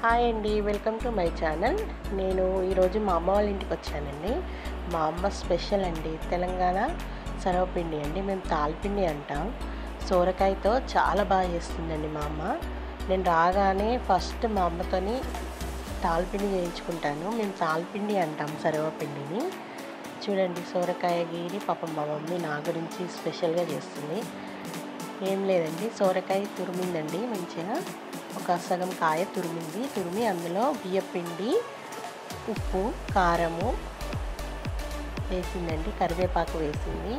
Hi అండి, welcome to my channel. నేను ఈరోజు మా అమ్మ వాళ్ళ ఇంటికి వచ్చానండి. మా అమ్మ స్పెషల్ అండి, తెలంగాణ సర్వపిండి అండి. మేము తాల్పిండి అంటాం. సోరకాయతో చాలా బాగా చేస్తుందండి మా అమ్మ. నేను రాగానే ఫస్ట్ మా అమ్మతోని తాల్పిండి చేయించుకుంటాను. మేము తాల్పిండి అంటాం సర్వపిండిని. చూడండి, సోరకాయ గీరి పాపం మా మమ్మీ నా గురించి స్పెషల్గా చేస్తుంది. ఏం లేదండి, సోరకాయ తురిమిందండి మంచిగా. ఒక సగం కాయ తురిమి అందులో బియ్యపిండి, ఉప్పు, కారము వేసిందండి, కరివేపాకు వేసింది.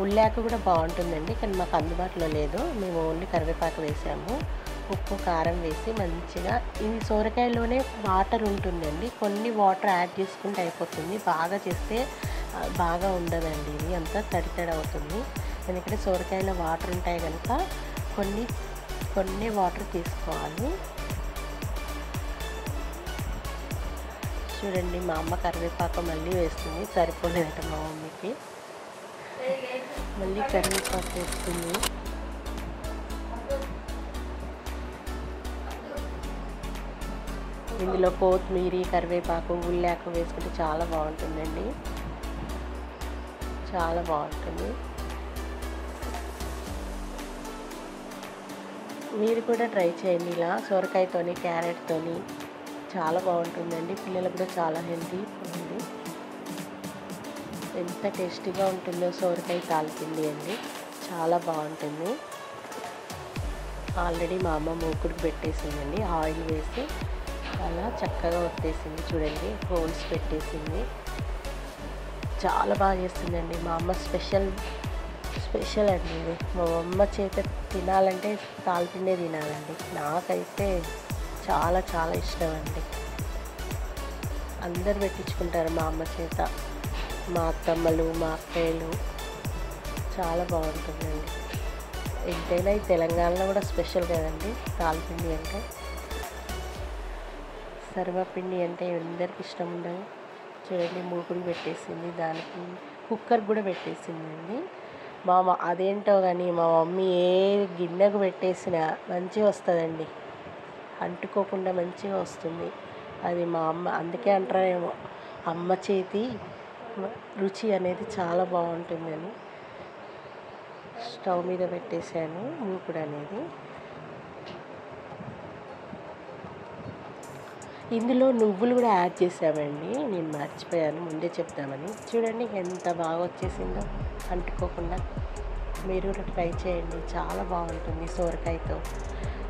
ఉల్లాకు కూడా బాగుంటుందండి, కానీ మాకు అందుబాటులో లేదు. మేము ఓన్లీ కరివేపాకు వేసాము. ఉప్పు, కారం వేసి మంచిగా, ఇది సోరకాయలోనే వాటర్ ఉంటుందండి, కొన్ని వాటర్ యాడ్ చేసుకుంటే అయిపోతుంది. బాగా చేస్తే బాగా ఉండదండి, ఇది అంతా తడి అవుతుంది. ఎందుకంటే సోరకాయలో వాటర్ ఉంటాయి కనుక కొన్ని వాటర్ తీసుకోవాలి. చూడండి, మా అమ్మ కరివేపాకు మళ్ళీ వేస్తుంది, సరిపోలేదట మా మమ్మీకి. మళ్ళీ కరివేపాకు వేస్తుంది. ఇందులో కొత్తిమీర, కరివేపాకు, ఉల్లాకు వేసుకుంటే చాలా బాగుంటుందండి, చాలా బాగుంటుంది. మీరు కూడా ట్రై చేయండి, ఇలా సొరకాయతోని, క్యారెట్తోని చాలా బాగుంటుందండి. పిల్లలకు కూడా చాలా హెల్తీ ఉంది. ఎంత టేస్టీగా ఉంటుందో సొరకాయ తాల్పిండి అండి, చాలా బాగుంటుంది. ఆల్రెడీ మా అమ్మ మూకుడికి పెట్టేసిందండి, ఆయిల్ వేసి అలా చక్కగా వచ్చేసింది. చూడండి, రోల్స్ పెట్టేసింది. చాలా బాగా చేస్తుందండి మా అమ్మ. స్పెషల్ అండి ఇది. మా అమ్మ చేత తినాలంటే తాల్పిండే తినాలండి. నాకైతే చాలా చాలా ఇష్టం అండి. అందరు పెట్టించుకుంటారు మా అమ్మ చేత, మా అత్తమ్మలు, మా అక్కయ్యలు. చాలా బాగుంటుందండి. ఎంతైనా ఈ తెలంగాణలో కూడా స్పెషల్ కదండి తాల్పిండి అంటే. సర్వపిండి అంటే అందరికి ఇష్టం ఉండదు. చూడండి, మూకుడు పెట్టేసింది, దానికి కుక్కర్ కూడా పెట్టేసిందండి. అదేంటో కానీ మా మమ్మీ ఏ గిన్నెకు పెట్టేసినా మంచిగా వస్తుందండి, అంటుకోకుండా మంచిగా వస్తుంది. అది మా అమ్మ, అందుకే అంటారేమో అమ్మ చేతి రుచి అనేది చాలా బాగుంటుందని. స్టవ్ మీద పెట్టేశాను మూకుడు అనేది. ఇందులో నువ్వులు కూడా యాడ్ చేసామండి, నేను మర్చిపోయాను ముందే చెప్తామని. చూడండి ఎంత బాగా వచ్చేసిందో అంటుకోకుండా. మీరు కూడా ట్రై చేయండి, చాలా బాగుంటుంది సోరకాయతో.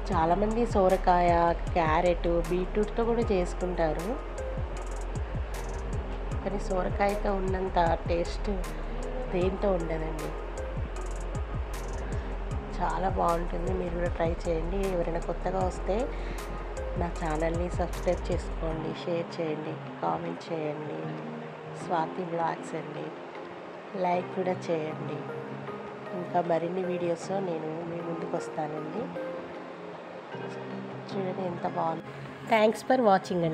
చాలామంది సోరకాయ, క్యారెట్, బీట్రూట్తో కూడా చేసుకుంటారు, కానీ సోరకాయతో ఉన్నంత టేస్ట్ దేంతో ఉండదండి. చాలా బాగుంటుంది, మీరు కూడా ట్రై చేయండి. ఎవరైనా కొత్తగా వస్తే నా ఛానల్ని సబ్స్క్రైబ్ చేసుకోండి, షేర్ చేయండి, కామెంట్ చేయండి. స్వాతి బ్లాగ్స్ అండి, లైక్ కూడా చేయండి. ఇంకా మరిన్ని వీడియోస్ నేను మీ ముందుకు వస్తానండి. చూడండి ఎంత బాగుంది. థ్యాంక్స్ ఫర్ వాచింగ్ అండి.